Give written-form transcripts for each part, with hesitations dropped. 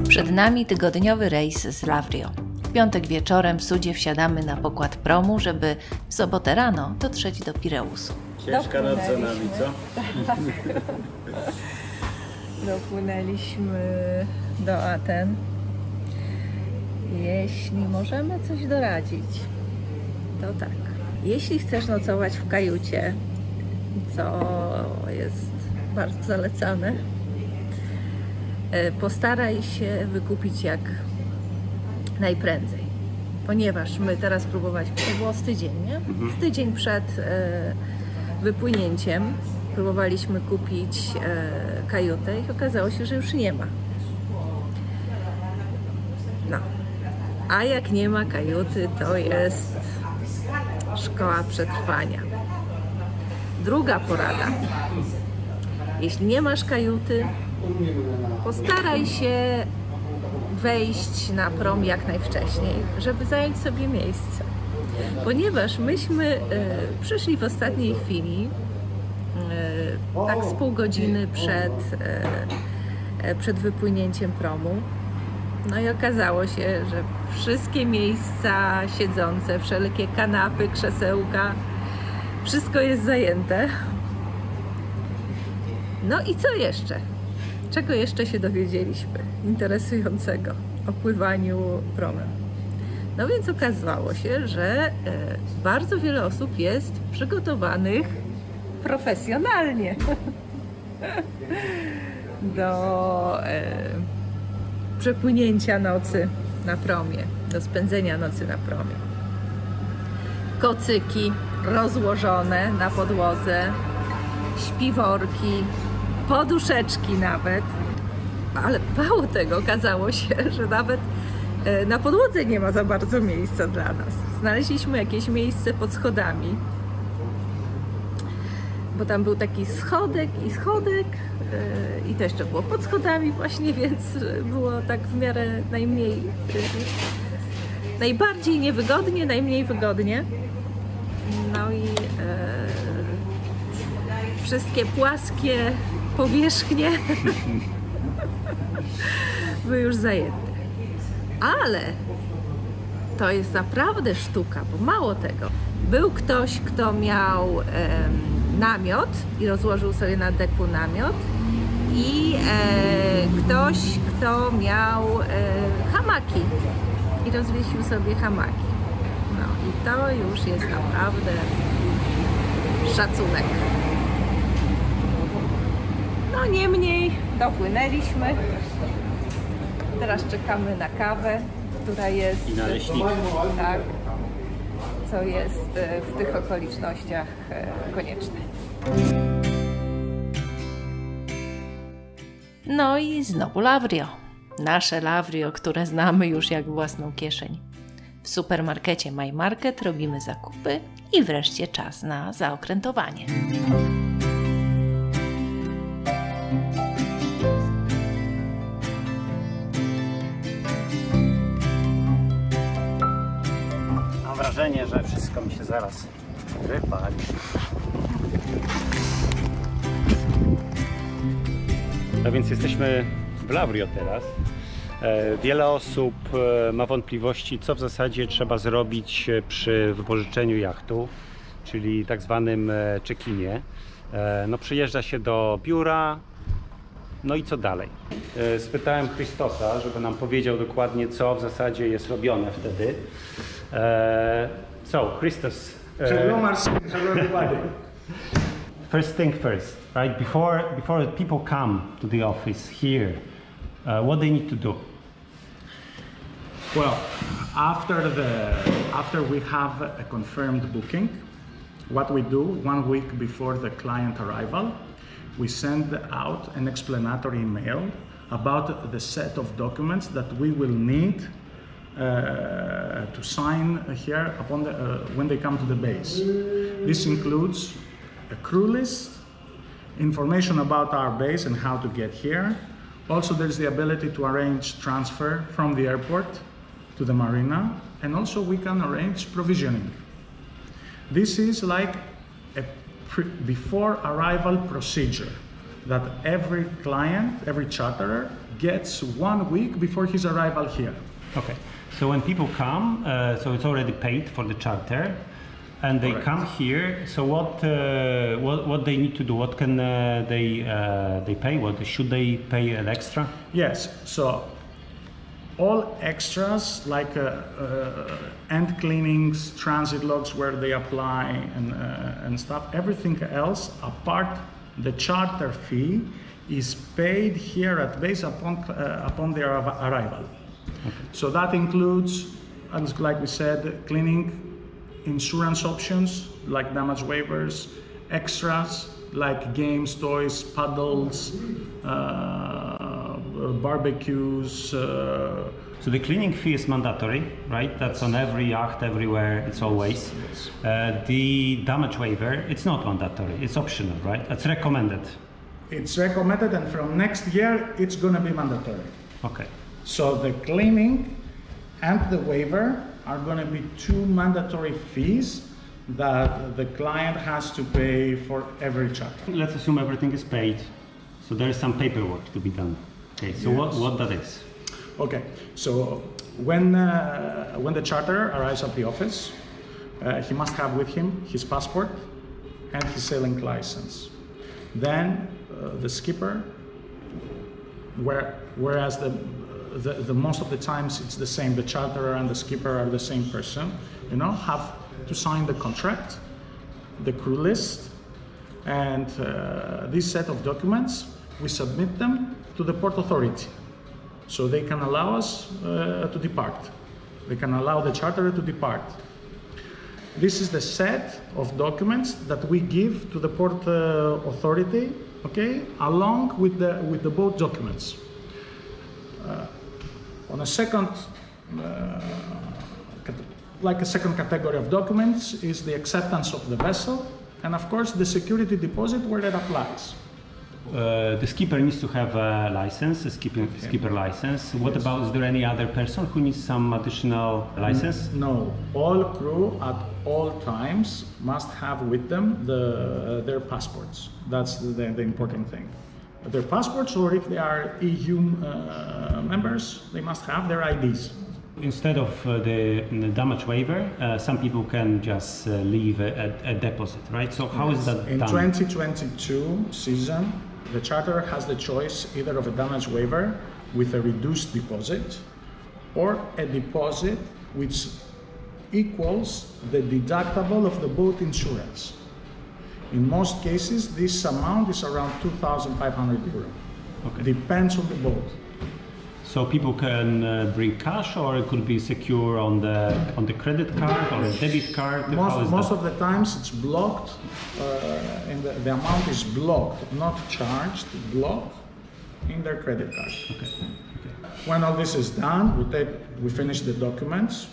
Przed nami tygodniowy rejs z Lavrio. W piątek wieczorem w Sudzie wsiadamy na pokład promu, żeby w sobotę rano dotrzeć do Pireusu. Ciężka noc za nami, co? Tak. Dopłynęliśmy do Aten. Jeśli możemy coś doradzić, to tak. Jeśli chcesz nocować w kajucie, co jest bardzo zalecane, postaraj się wykupić jak najprędzej, ponieważ my teraz próbowaliśmy, to było z tydzień, nie? Z tydzień przed wypłynięciem próbowaliśmy kupić kajutę i okazało się, że już nie ma. No. A jak nie ma kajuty, to jest szkoła przetrwania. Druga porada. Jeśli nie masz kajuty, postaraj się wejść na prom jak najwcześniej, żeby zająć sobie miejsce. Ponieważ myśmy przyszli w ostatniej chwili, tak z pół godziny przed wypłynięciem promu. No i okazało się, że wszystkie miejsca siedzące, wszelkie kanapy, krzesełka, wszystko jest zajęte. No i co jeszcze? Czego jeszcze się dowiedzieliśmy interesującego o pływaniu promem? No więc okazało się, że bardzo wiele osób jest przygotowanych profesjonalnie do przepłynięcia nocy na promie, do spędzenia nocy na promie. Kocyki rozłożone na podłodze, śpiworki, poduszeczki nawet, ale mało tego, okazało się, że nawet na podłodze nie ma za bardzo miejsca dla nas. Znaleźliśmy jakieś miejsce pod schodami, bo tam był taki schodek i to jeszcze było pod schodami właśnie, więc było tak w miarę najbardziej niewygodnie, najmniej wygodnie. No i wszystkie płaskie powierzchnie były już zajęte. Ale to jest naprawdę sztuka, bo mało tego. Był ktoś, kto miał namiot i rozłożył sobie na deku namiot i ktoś, kto miał hamaki i rozwiesił sobie hamaki. No i to już jest naprawdę szacunek. No niemniej dopłynęliśmy. Teraz czekamy na kawę, która jest... I naleśniki. Tak, co jest w tych okolicznościach konieczne. No i znowu Lavrio. Nasze Lavrio, które znamy już jak własną kieszeń. W supermarkecie My Market robimy zakupy i wreszcie czas na zaokrętowanie. Mam wrażenie, że wszystko mi się zaraz wypali. No więc jesteśmy w Lavrio teraz. Wiele osób ma wątpliwości, co w zasadzie trzeba zrobić przy wypożyczeniu jachtu, czyli tak zwanym check-inie. No, przyjeżdża się do biura, no i co dalej? Spytałem Christosa, żeby nam powiedział dokładnie, co w zasadzie jest robione wtedy. So, Christos. First thing first, right? Before people come to the office here, what they need to do? Well, after we have a confirmed booking, what we do 1 week before the client arrival, we send out an explanatory email about the set of documents that we will need to sign here upon when they come to the base. This includes a crew list, information about our base and how to get here. Also, there's the ability to arrange transfer from the airport to the marina, and also we can arrange provisioning. This is like a before arrival procedure that every client, every charterer gets 1 week before his arrival here. Okay. So when people come, so it's already paid for the charter, and they Correct. come here. So what they need to do? What can they pay? What should they pay an extra? Yes, so all extras like end cleanings, transit logs where they apply and stuff, everything else apart the charter fee is paid here at base upon their arrival. Okay. So that includes, as like we said, cleaning, insurance options like damage waivers, extras like games, toys, paddles, barbecues. So the cleaning fee is mandatory, right? That's on every yacht, everywhere. It's always. Yes. The damage waiver, it's not mandatory. It's optional, right? It's recommended. It's recommended, and from next year it's going to be mandatory. Okay. So the cleaning and the waiver are going to be 2 mandatory fees that the client has to pay for every charter. Let's assume everything is paid. So there is some paperwork to be done. Okay. So Yes. what that is? Okay, so when the charterer arrives at the office, he must have with him his passport and his sailing license. Then the skipper, whereas the most of the times it's the same, the charterer and the skipper are the same person, you know, have to sign the contract, the crew list, and this set of documents, we submit them to the Port Authority. So they can allow us to depart. They can allow the charterer to depart. This is the set of documents that we give to the Port Authority, okay, along with the boat documents. On a second, like a second category of documents is the acceptance of the vessel, and of course the security deposit where it applies. The skipper needs to have a license, a skipper license. What about, is there any other person who needs some additional license? No, all crew at all times must have with them their passports. That's the important thing. Their passports, or if they are EU members, they must have their IDs. Instead of the damage waiver, some people can just leave a deposit, right? So how is that In done? 2022 season, the charterer has the choice either of a damage waiver with a reduced deposit or a deposit which equals the deductible of the boat insurance. In most cases, this amount is around 2,500 euro. Okay. Depends on the boat. So people can bring cash, or it could be secure on the credit card or a debit card. Most of the times it's blocked, and the amount is blocked, not charged, blocked in their credit card. Okay. When all this is done, we finish the documents,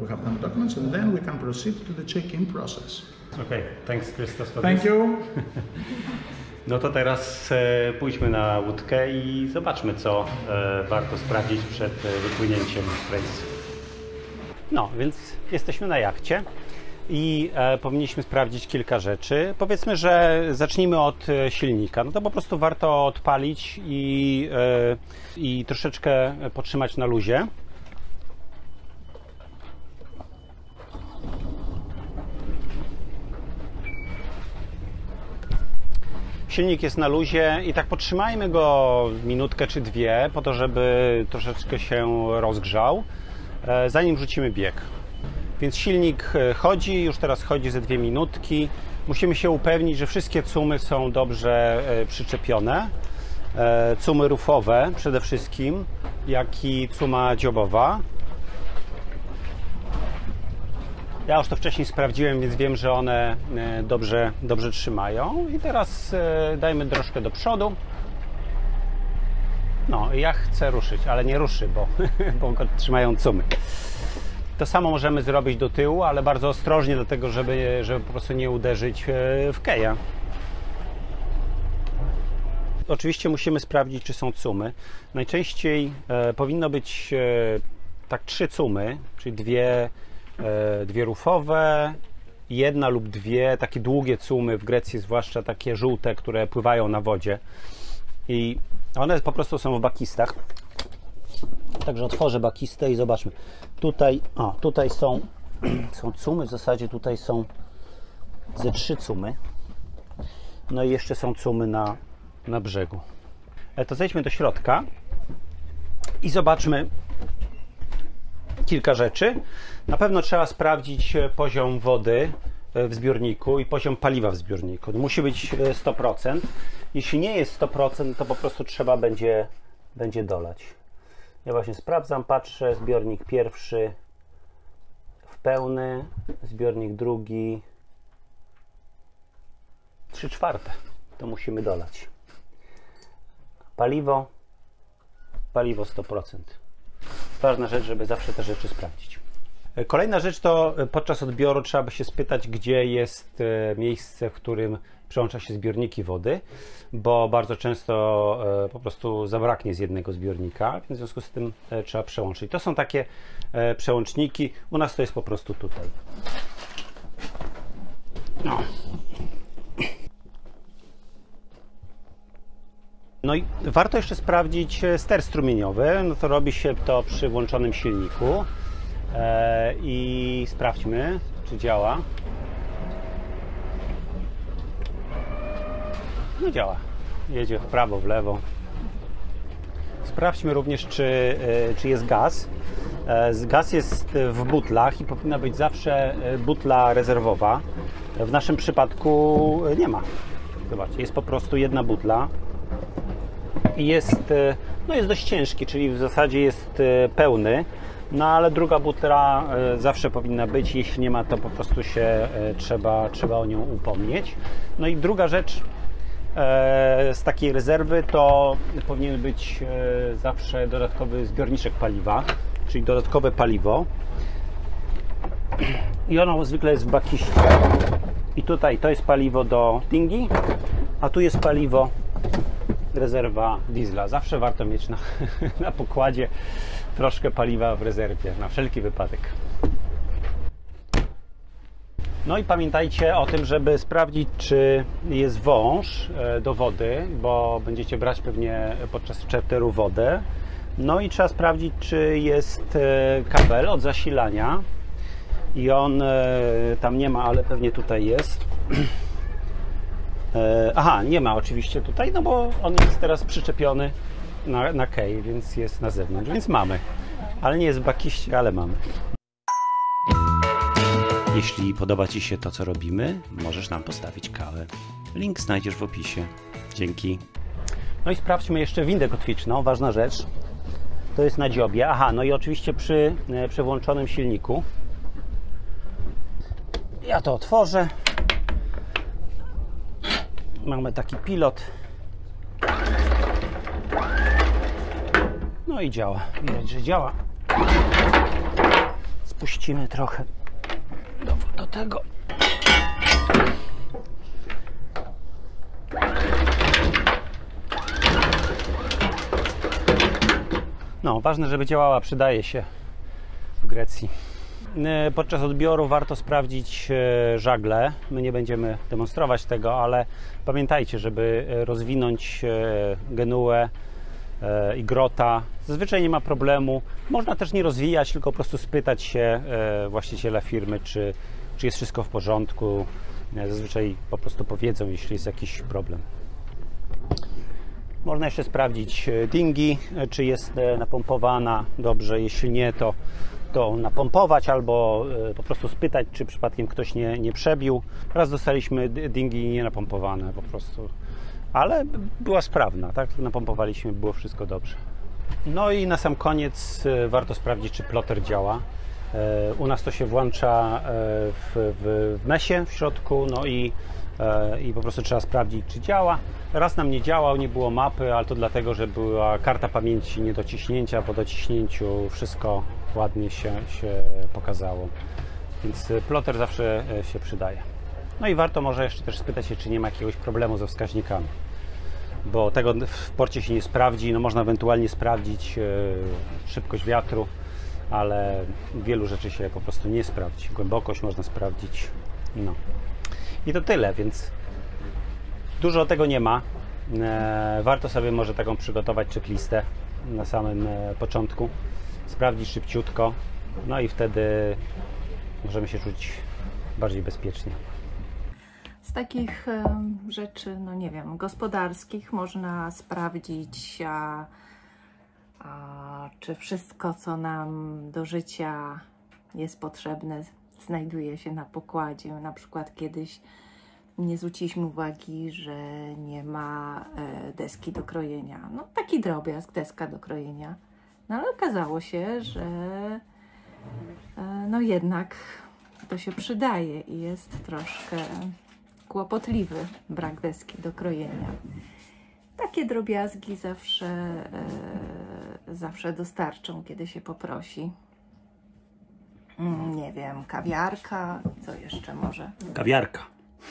we have done the documents, and then we can proceed to the check-in process. Okay, thanks Christos for Thank this. you. No to teraz pójdźmy na łódkę i zobaczmy, co warto sprawdzić przed wypłynięciem w rejs. No, więc jesteśmy na jachcie i powinniśmy sprawdzić kilka rzeczy. Powiedzmy, że zacznijmy od silnika. No to po prostu warto odpalić i troszeczkę potrzymać na luzie. Silnik jest na luzie i tak potrzymajmy go minutkę czy dwie, po to, żeby troszeczkę się rozgrzał, zanim rzucimy bieg. Więc silnik chodzi, już teraz chodzi ze 2 minutki. Musimy się upewnić, że wszystkie cumy są dobrze przyczepione. Cumy rufowe przede wszystkim, jak i cuma dziobowa. Ja już to wcześniej sprawdziłem, więc wiem, że one dobrze trzymają. I teraz dajmy troszkę do przodu. No, ja chcę ruszyć, ale nie ruszy, bo go trzymają cumy. To samo możemy zrobić do tyłu, ale bardzo ostrożnie, dlatego żeby po prostu nie uderzyć w keja. Oczywiście musimy sprawdzić, czy są cumy. Najczęściej powinno być tak 3 cumy, czyli dwie rufowe jedna lub dwie takie długie cumy, w Grecji zwłaszcza takie żółte, które pływają na wodzie i one po prostu są w bakistach. Także otworzę bakistę i zobaczmy. Tutaj są cumy, w zasadzie tutaj są ze 3 cumy. No i jeszcze są cumy na brzegu. To zejdźmy do środka i zobaczmy kilka rzeczy. Na pewno trzeba sprawdzić poziom wody w zbiorniku i poziom paliwa w zbiorniku. Musi być 100%. Jeśli nie jest 100%, to po prostu trzeba będzie dolać. Ja właśnie sprawdzam, patrzę, zbiornik pierwszy w pełny, zbiornik drugi 3/4. To musimy dolać. Paliwo 100%. Ważna rzecz, żeby zawsze te rzeczy sprawdzić. Kolejna rzecz to podczas odbioru trzeba by się spytać, gdzie jest miejsce, w którym przełącza się zbiorniki wody, bo bardzo często po prostu zabraknie z jednego zbiornika, więc w związku z tym trzeba przełączyć. To są takie przełączniki, u nas to jest po prostu tutaj. No i warto jeszcze sprawdzić ster strumieniowy, no to robi się to przy włączonym silniku i sprawdźmy, czy działa. No działa, jedzie w prawo, w lewo. Sprawdźmy również, czy jest gaz. Gaz jest w butlach i powinna być zawsze butla rezerwowa. W naszym przypadku nie ma. Zobaczcie, jest po prostu jedna butla. I jest dość ciężki, czyli w zasadzie jest pełny, no ale druga butla zawsze powinna być, jeśli nie ma, to po prostu się trzeba o nią upomnieć. No i druga rzecz z takiej rezerwy to powinien być zawsze dodatkowy zbiorniczek paliwa, czyli dodatkowe paliwo i ono zwykle jest w bakiście i tutaj to jest paliwo do dinghy, a tu jest paliwo rezerwa diesla. Zawsze warto mieć na pokładzie troszkę paliwa w rezerwie, na wszelki wypadek. No i pamiętajcie o tym, żeby sprawdzić, czy jest wąż do wody, bo będziecie brać pewnie podczas charteru wodę. No i trzeba sprawdzić, czy jest kabel od zasilania i on tam nie ma, ale pewnie tutaj jest. Aha, nie ma oczywiście tutaj, no bo on jest teraz przyczepiony na kej, więc jest na zewnątrz, więc mamy. Ale nie jest w bakiście, ale mamy. Jeśli podoba Ci się to, co robimy, możesz nam postawić kawę. Link znajdziesz w opisie. Dzięki. No i sprawdźmy jeszcze windę kotwiczną, ważna rzecz. To jest na dziobie. Aha, no i oczywiście przy włączonym silniku. Ja to otworzę. Mamy taki pilot. No i działa. Widać, że działa. Spuścimy trochę do tego. No, ważne, żeby działała, przydaje się w Grecji. Podczas odbioru warto sprawdzić żagle. My nie będziemy demonstrować tego, ale pamiętajcie, żeby rozwinąć genuę i grota. Zazwyczaj nie ma problemu. Można też nie rozwijać, tylko po prostu spytać się właściciela firmy, czy jest wszystko w porządku. Zazwyczaj po prostu powiedzą, jeśli jest jakiś problem. Można jeszcze sprawdzić dinghy, czy jest napompowana dobrze. Jeśli nie, to napompować albo po prostu spytać, czy przypadkiem ktoś nie przebił. Raz dostaliśmy dinghy nienapompowane po prostu, ale była sprawna, tak? Napompowaliśmy, było wszystko dobrze. No i na sam koniec warto sprawdzić, czy ploter działa. U nas to się włącza w mesie w środku, no i po prostu trzeba sprawdzić, czy działa. Raz nam nie działał, nie było mapy, ale to dlatego, że była karta pamięci nie do ciśnięcia, po dociśnięciu wszystko ładnie się pokazało. Więc ploter zawsze się przydaje. No i warto może jeszcze też spytać się, czy nie ma jakiegoś problemu ze wskaźnikami, bo tego w porcie się nie sprawdzi. No można ewentualnie sprawdzić szybkość wiatru, ale wielu rzeczy się po prostu nie sprawdzi. Głębokość można sprawdzić, No. I to tyle, więc dużo tego nie ma. Warto sobie może taką przygotować checklistę na samym początku, sprawdzić szybciutko, no i wtedy możemy się czuć bardziej bezpiecznie. Z takich rzeczy, no nie wiem, gospodarskich można sprawdzić, czy wszystko, co nam do życia jest potrzebne, znajduje się na pokładzie. Na przykład kiedyś nie zwróciliśmy uwagi, że nie ma deski do krojenia. No taki drobiazg, deska do krojenia. No ale okazało się, że no jednak to się przydaje i jest troszkę kłopotliwy brak deski do krojenia. Takie drobiazgi zawsze dostarczą, kiedy się poprosi. Nie wiem, kawiarka, co jeszcze może? Kawiarka.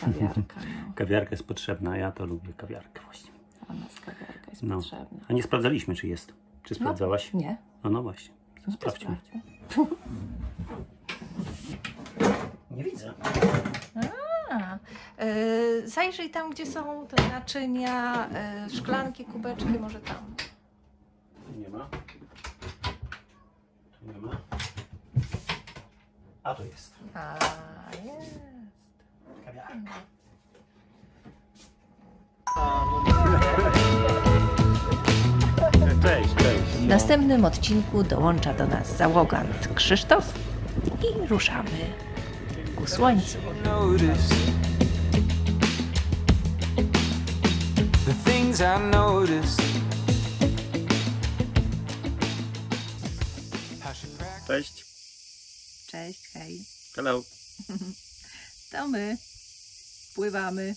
Kawiarka, no. Kawiarka jest potrzebna, ja to lubię kawiarkę właśnie. Dla nas kawiarka jest No. potrzebna. A nie sprawdzaliśmy, czy jest. Czy sprawdzałaś? Nie. No właśnie. Sprawdźmy. Nie widzę. Zajrzyj tam, gdzie są te naczynia, szklanki, kubeczki, może tam. Tu nie ma. Tu nie ma. A tu jest. A, jest. Kawiarka. Cześć, cześć. W następnym odcinku dołącza do nas załogant Krzysztof i ruszamy ku słońcu. The things I noticed. Cześć. Cześć, hej. Hello. To my pływamy.